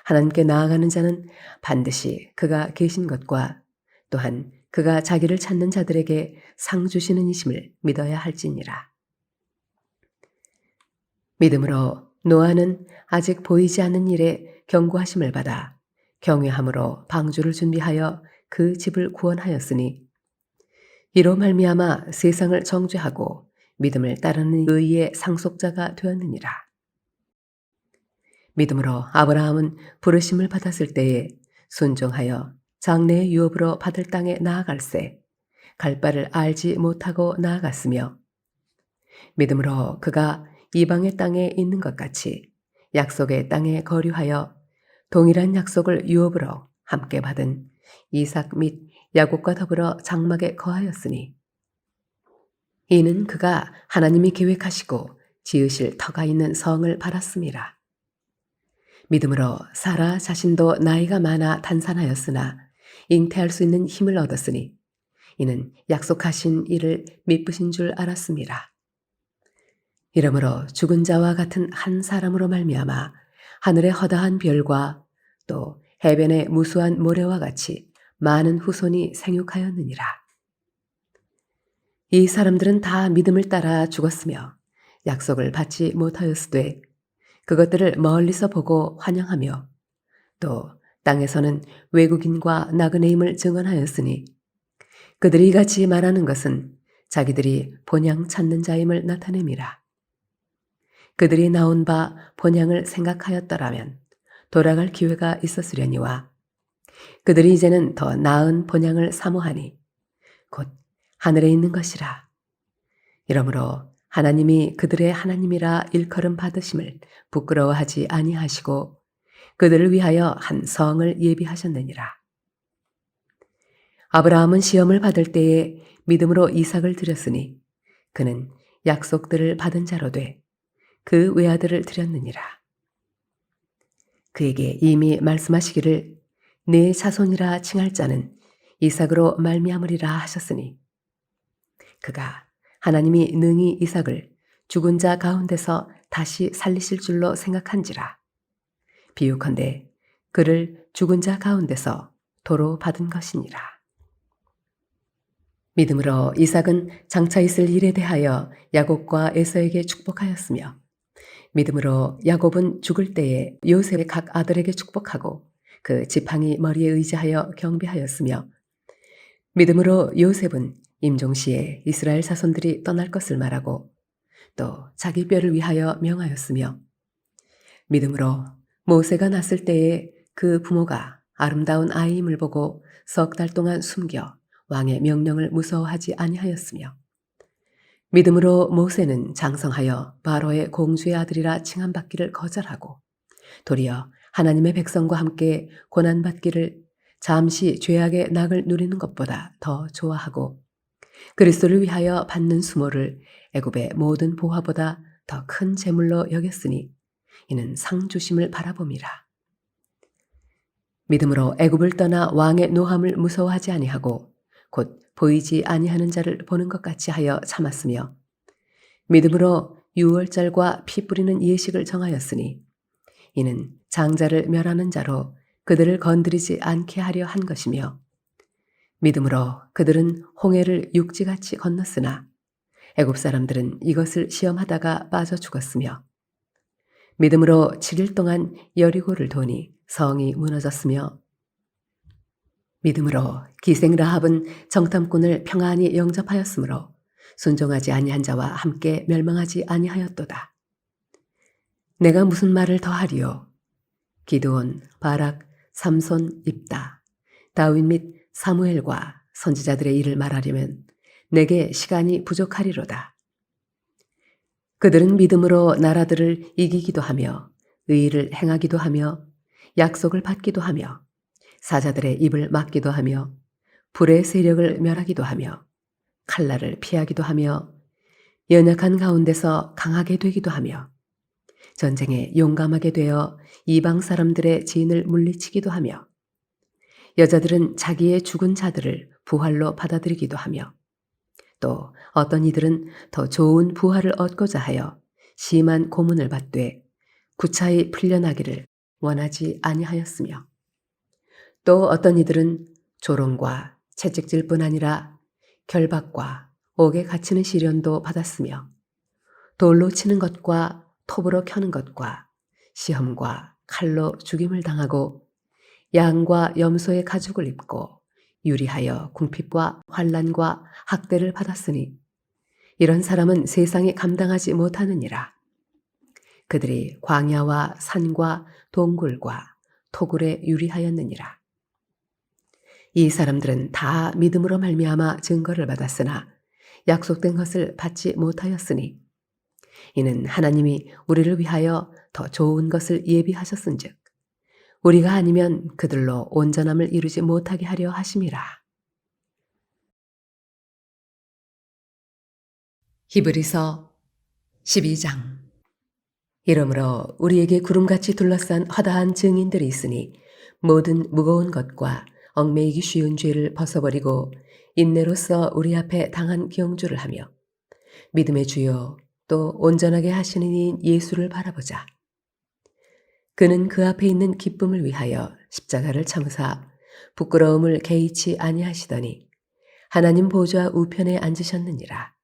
하나님께 나아가는 자는 반드시 그가 계신 것과 또한 그가 자기를 찾는 자들에게 상 주시는 이심을 믿어야 할지니라. 믿음으로 노아는 아직 보이지 않는 일에 경고하심을 받아 경외함으로 방주를 준비하여 그 집을 구원하였으니 이로 말미암아 세상을 정죄하고 믿음을 따르는 의의 상속자가 되었느니라. 믿음으로 아브라함은 부르심을 받았을 때에 순종하여 장래의 유업으로 받을 땅에 나아갈새 갈 바를 알지 못하고 나아갔으며 믿음으로 그가 이방의 땅에 있는 것 같이 약속의 땅에 거류하여 동일한 약속을 유업으로 함께 받은 이삭 및 야곱과 더불어 장막에 거하였으니 이는 그가 하나님이 계획하시고 지으실 터가 있는 성을 바랐음이라. 믿음으로 사라 자신도 나이가 많아 단산하였으나 잉태할 수 있는 힘을 얻었으니 이는 약속하신 이를 미쁘신 줄 알았음이라. 이러므로 죽은 자와 같은 한 사람으로 말미암아 하늘의 허다한 별과 또 해변의 무수한 모래와 같이 많은 후손이 생육하였느니라. 이 사람들은 다 믿음을 따라 죽었으며 약속을 받지 못하였으되 그것들을 멀리서 보고 환영하며 또 땅에서는 외국인과 나그네임을 증언하였으니 그들이 같이 말하는 것은 자기들이 본향 찾는 자임을 나타냄이라. 그들이 나온 바 본향을 생각하였더라면 돌아갈 기회가 있었으려니와 그들이 이제는 더 나은 본향을 사모하니 곧 하늘에 있는 것이라. 이러므로 하나님이 그들의 하나님이라 일컬음 받으심을 부끄러워하지 아니하시고 그들을 위하여 한 성을 예비하셨느니라. 아브라함은 시험을 받을 때에 믿음으로 이삭을 드렸으니 그는 약속들을 받은 자로 돼 그 외아들을 드렸느니라. 그에게 이미 말씀하시기를 내 자손이라 칭할 자는 이삭으로 말미암으리라 하셨으니 그가 하나님이 능히 이삭을 죽은 자 가운데서 다시 살리실 줄로 생각한지라. 비유컨대 그를 죽은 자 가운데서 도로 받은 것이니라. 믿음으로 이삭은 장차 있을 일에 대하여 야곱과 에서에게 축복하였으며 믿음으로 야곱은 죽을 때에 요셉의 각 아들에게 축복하고 그 지팡이 머리에 의지하여 경배하였으며 믿음으로 요셉은 임종시에 이스라엘 자손들이 떠날 것을 말하고 또 자기 뼈를 위하여 명하였으며 믿음으로 모세가 났을 때에 그 부모가 아름다운 아이임을 보고 석 달 동안 숨겨 왕의 명령을 무서워하지 아니하였으며 믿음으로 모세는 장성하여 바로의 공주의 아들이라 칭함받기를 거절하고 도리어 하나님의 백성과 함께 고난받기를 잠시 죄악의 낙을 누리는 것보다 더 좋아하고 그리스도를 위하여 받는 수모를 애굽의 모든 보화보다 더 큰 재물로 여겼으니 이는 상 주심을 바라봄이라. 믿음으로 애굽을 떠나 왕의 노함을 무서워하지 아니하고 곧 보이지 아니하는 자를 보는 것 같이 하여 참았으며 믿음으로 유월절과 피 뿌리는 예식을 정하였으니 이는 장자를 멸하는 자로 그들을 건드리지 않게 하려 한 것이며 믿음으로 그들은 홍해를 육지같이 건넜으나 애굽 사람들은 이것을 시험하다가 빠져 죽었으며 믿음으로 7일 동안 여리고를 도니 성이 무너졌으며 믿음으로 기생 라합은 정탐꾼을 평안히 영접하였으므로 순종하지 아니한 자와 함께 멸망하지 아니하였도다. 내가 무슨 말을 더하리요? 기드온, 바락, 삼손, 입다, 다윗 및 사무엘과 선지자들의 일을 말하려면 내게 시간이 부족하리로다. 그들은 믿음으로 나라들을 이기기도 하며 의의를 행하기도 하며 약속을 받기도 하며 사자들의 입을 막기도 하며 불의 세력을 멸하기도 하며 칼날을 피하기도 하며 연약한 가운데서 강하게 되기도 하며 전쟁에 용감하게 되어 이방 사람들의 진을 물리치기도 하며 여자들은 자기의 죽은 자들을 부활로 받아들이기도 하며 또 어떤 이들은 더 좋은 부활을 얻고자 하여 심한 고문을 받되 구차히 풀려나기를 원하지 아니하였으며 또 어떤 이들은 조롱과 채찍질뿐 아니라 결박과 옥에 갇히는 시련도 받았으며 돌로 치는 것과 톱으로 켜는 것과 시험과 칼로 죽임을 당하고 양과 염소의 가죽을 입고 유리하여 궁핍과 환난과 학대를 받았으니 이런 사람은 세상이 감당하지 못하느니라. 그들이 광야와 산과 동굴과 토굴에 유리하였느니라. 이 사람들은 다 믿음으로 말미암아 증거를 받았으나 약속된 것을 받지 못하였으니 이는 하나님이 우리를 위하여 더 좋은 것을 예비하셨은즉 우리가 아니면 그들로 온전함을 이루지 못하게 하려 하심이라. 히브리서 12장. 이러므로 우리에게 구름같이 둘러싼 허다한 증인들이 있으니 모든 무거운 것과 얽매이기 쉬운 죄를 벗어버리고 인내로써 우리 앞에 당한 경주를 하며 믿음의 주요 또 온전하게 하시는 이인 예수를 바라보자. 그는 그 앞에 있는 기쁨을 위하여 십자가를 참으사 부끄러움을 개의치 아니하시더니 하나님 보좌 우편에 앉으셨느니라.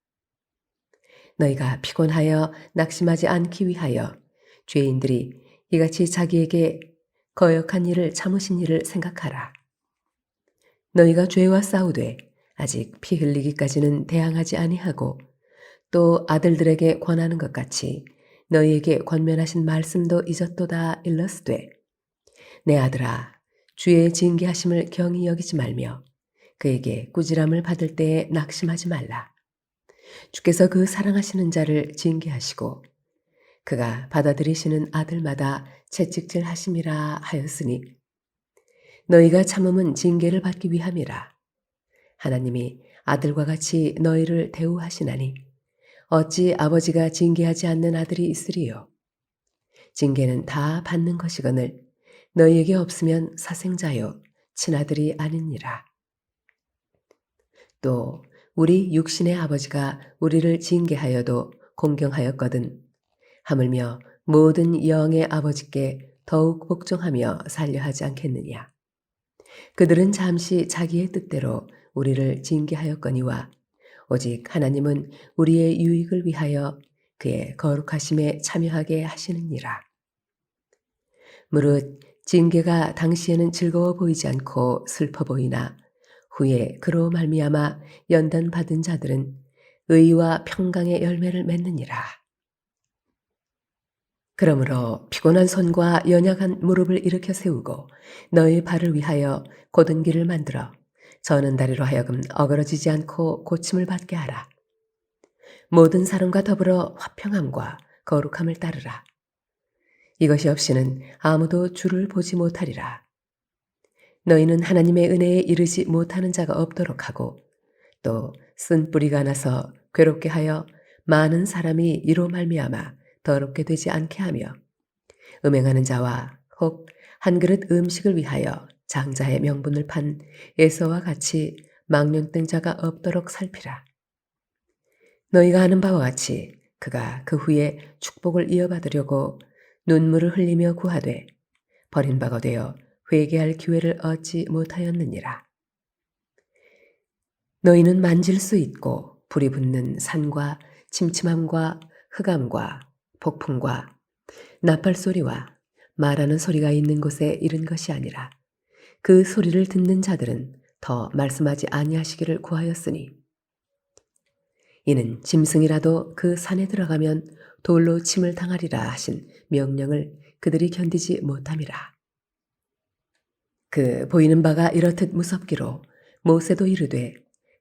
너희가 피곤하여 낙심하지 않기 위하여 죄인들이 이같이 자기에게 거역한 일을 참으신 일을 생각하라. 너희가 죄와 싸우되 아직 피 흘리기까지는 대항하지 아니하고 또 아들들에게 권하는 것 같이 너희에게 권면하신 말씀도 잊었도다 일러스되 내 아들아 주의 징계하심을 경히 여기지 말며 그에게 꾸지람을 받을 때에 낙심하지 말라. 주께서 그 사랑하시는 자를 징계하시고 그가 받아들이시는 아들마다 채찍질 하심이라 하였으니 너희가 참음은 징계를 받기 위함이라. 하나님이 아들과 같이 너희를 대우하시나니 어찌 아버지가 징계하지 않는 아들이 있으리요. 징계는 다 받는 것이거늘 너희에게 없으면 사생자요 친아들이 아니니라. 또 우리 육신의 아버지가 우리를 징계하여도 공경하였거든 하물며 모든 영의 아버지께 더욱 복종하며 살려 하지 않겠느냐. 그들은 잠시 자기의 뜻대로 우리를 징계하였거니와 오직 하나님은 우리의 유익을 위하여 그의 거룩하심에 참여하게 하시느니라. 무릇 징계가 당시에는 즐거워 보이지 않고 슬퍼 보이나 후에 그로 말미암아 연단 받은 자들은 의와 평강의 열매를 맺느니라. 그러므로 피곤한 손과 연약한 무릎을 일으켜 세우고 너희 발을 위하여 곧은 길을 만들어 저는 다리로 하여금 어그러지지 않고 고침을 받게 하라. 모든 사람과 더불어 화평함과 거룩함을 따르라. 이것이 없이는 아무도 주를 보지 못하리라. 너희는 하나님의 은혜에 이르지 못하는 자가 없도록 하고 또 쓴 뿌리가 나서 괴롭게 하여 많은 사람이 이로 말미암아 더럽게 되지 않게 하며 음행하는 자와 혹 한 그릇 음식을 위하여 장자의 명분을 판 에서와 같이 망령된 자가 없도록 살피라. 너희가 아는 바와 같이 그가 그 후에 축복을 이어받으려고 눈물을 흘리며 구하되 버린 바가 되어 회개할 기회를 얻지 못하였느니라. 너희는 만질 수 있고 불이 붙는 산과 침침함과 흑암과 폭풍과 나팔 소리와 말하는 소리가 있는 곳에 이른 것이 아니라 그 소리를 듣는 자들은 더 말씀하지 아니하시기를 구하였으니 이는 짐승이라도 그 산에 들어가면 돌로 침을 당하리라 하신 명령을 그들이 견디지 못함이라. 그 보이는 바가 이렇듯 무섭기로 모세도 이르되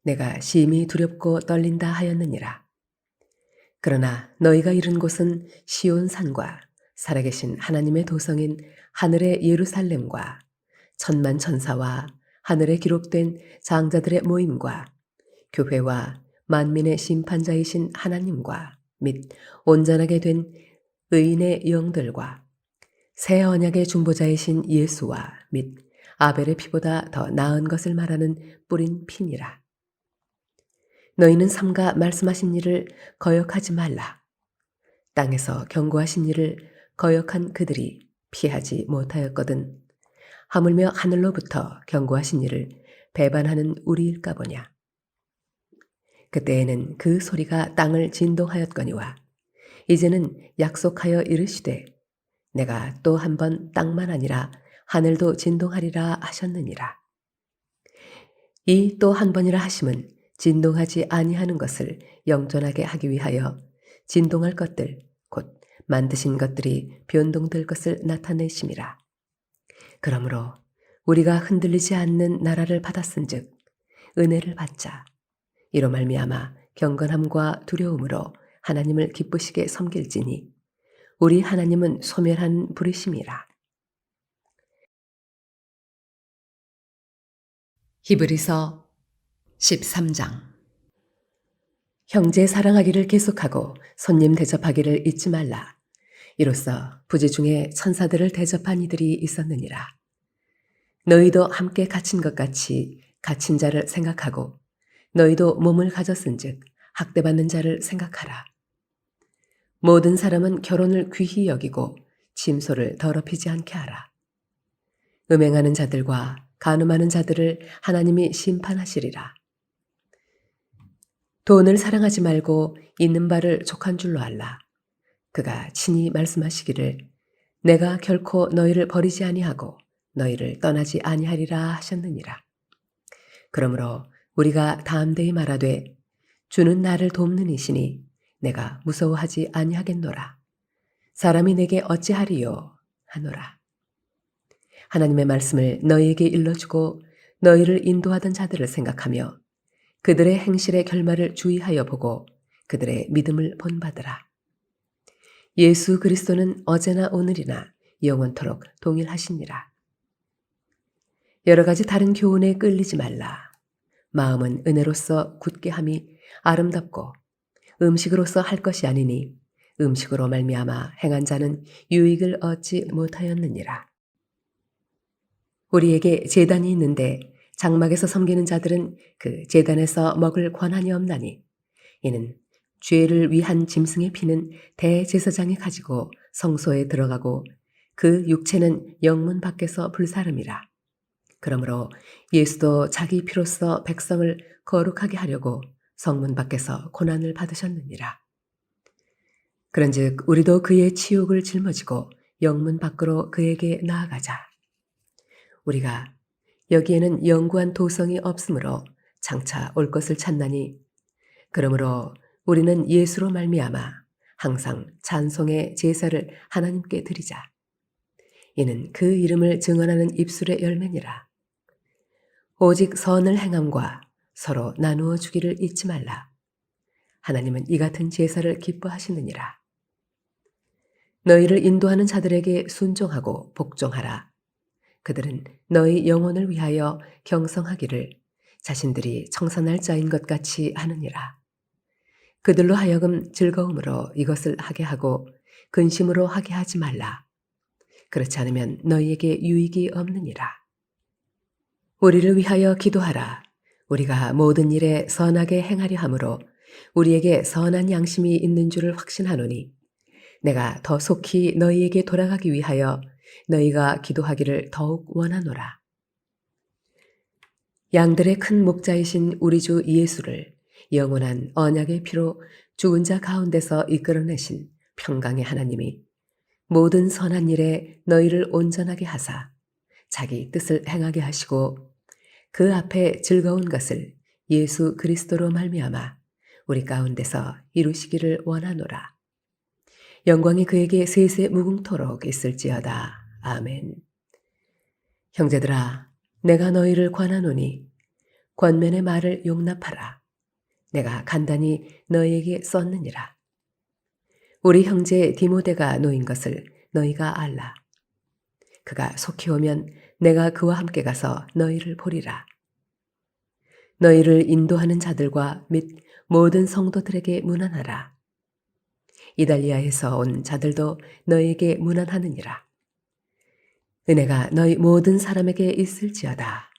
내가 심히 두렵고 떨린다 하였느니라. 그러나 너희가 이른 곳은 시온 산과 살아계신 하나님의 도성인 하늘의 예루살렘과 천만 천사와 하늘에 기록된 장자들의 모임과 교회와 만민의 심판자이신 하나님과 및 온전하게 된 의인의 영들과 새 언약의 중보자이신 예수와 및 아벨의 피보다 더 나은 것을 말하는 뿌린 피니라. 너희는 삼가 말씀하신 일을 거역하지 말라. 땅에서 경고하신 일을 거역한 그들이 피하지 못하였거든 하물며 하늘로부터 경고하신 일을 배반하는 우리일까 보냐. 그때에는 그 소리가 땅을 진동하였거니와 이제는 약속하여 이르시되 내가 또 한 번 땅만 아니라 하늘도 진동하리라 하셨느니라. 이 또 한 번이라 하심은 진동하지 아니하는 것을 영존하게 하기 위하여 진동할 것들 곧 만드신 것들이 변동될 것을 나타내심이라. 그러므로 우리가 흔들리지 않는 나라를 받았은즉 은혜를 받자. 이로 말미암아 경건함과 두려움으로 하나님을 기쁘시게 섬길지니 우리 하나님은 소멸한 불이심이라. 히브리서 13장. 형제 사랑하기를 계속하고 손님 대접하기를 잊지 말라. 이로써 부지 중에 천사들을 대접한 이들이 있었느니라. 너희도 함께 갇힌 것 같이 갇힌 자를 생각하고 너희도 몸을 가졌은즉 학대받는 자를 생각하라. 모든 사람은 결혼을 귀히 여기고 침소를 더럽히지 않게 하라. 음행하는 자들과 간음하는 자들을 하나님이 심판하시리라. 돈을 사랑하지 말고 있는 바를 족한 줄로 알라. 그가 친히 말씀하시기를 내가 결코 너희를 버리지 아니하고 너희를 떠나지 아니하리라 하셨느니라. 그러므로 우리가 담대히 말하되 주는 나를 돕는 이시니 내가 무서워하지 아니하겠노라. 사람이 내게 어찌하리요 하노라. 하나님의 말씀을 너희에게 일러주고 너희를 인도하던 자들을 생각하며 그들의 행실의 결말을 주의하여 보고 그들의 믿음을 본받으라. 예수 그리스도는 어제나 오늘이나 영원토록 동일하시니라. 여러 가지 다른 교훈에 끌리지 말라. 마음은 은혜로서 굳게 함이 아름답고 음식으로서 할 것이 아니니 음식으로 말미암아 행한 자는 유익을 얻지 못하였느니라. 우리에게 제단이 있는데 장막에서 섬기는 자들은 그 제단에서 먹을 권한이 없나니 이는 죄를 위한 짐승의 피는 대제사장이 가지고 성소에 들어가고 그 육체는 영문 밖에서 불사름이라. 그러므로 예수도 자기 피로써 백성을 거룩하게 하려고 성문 밖에서 고난을 받으셨느니라. 그런즉 우리도 그의 치욕을 짊어지고 영문 밖으로 그에게 나아가자. 우리가 여기에는 영구한 도성이 없으므로 장차 올 것을 찾나니 그러므로 우리는 예수로 말미암아 항상 찬송의 제사를 하나님께 드리자. 이는 그 이름을 증언하는 입술의 열매니라. 오직 선을 행함과 서로 나누어 주기를 잊지 말라. 하나님은 이 같은 제사를 기뻐하시느니라. 너희를 인도하는 자들에게 순종하고 복종하라. 그들은 너희 영혼을 위하여 경성하기를 자신들이 청산할 자인 것 같이 하느니라. 그들로 하여금 즐거움으로 이것을 하게 하고 근심으로 하게 하지 말라. 그렇지 않으면 너희에게 유익이 없느니라. 우리를 위하여 기도하라. 우리가 모든 일에 선하게 행하려 함으로 우리에게 선한 양심이 있는 줄을 확신하노니 내가 더 속히 너희에게 돌아가기 위하여 너희가 기도하기를 더욱 원하노라. 양들의 큰 목자이신 우리 주 예수를 영원한 언약의 피로 죽은 자 가운데서 이끌어내신 평강의 하나님이 모든 선한 일에 너희를 온전하게 하사 자기 뜻을 행하게 하시고 그 앞에 즐거운 것을 예수 그리스도로 말미암아 우리 가운데서 이루시기를 원하노라. 영광이 그에게 세세 무궁토록 있을지어다. 아멘. 형제들아, 내가 너희를 권하노니 권면의 말을 용납하라. 내가 간단히 너희에게 썼느니라. 우리 형제 디모데가 놓인 것을 너희가 알라. 그가 속히 오면 내가 그와 함께 가서 너희를 보리라. 너희를 인도하는 자들과 및 모든 성도들에게 문안하라. 이달리아에서 온 자들도 너희에게 문안하느니라. 은혜가 너희 모든 사람에게 있을지어다.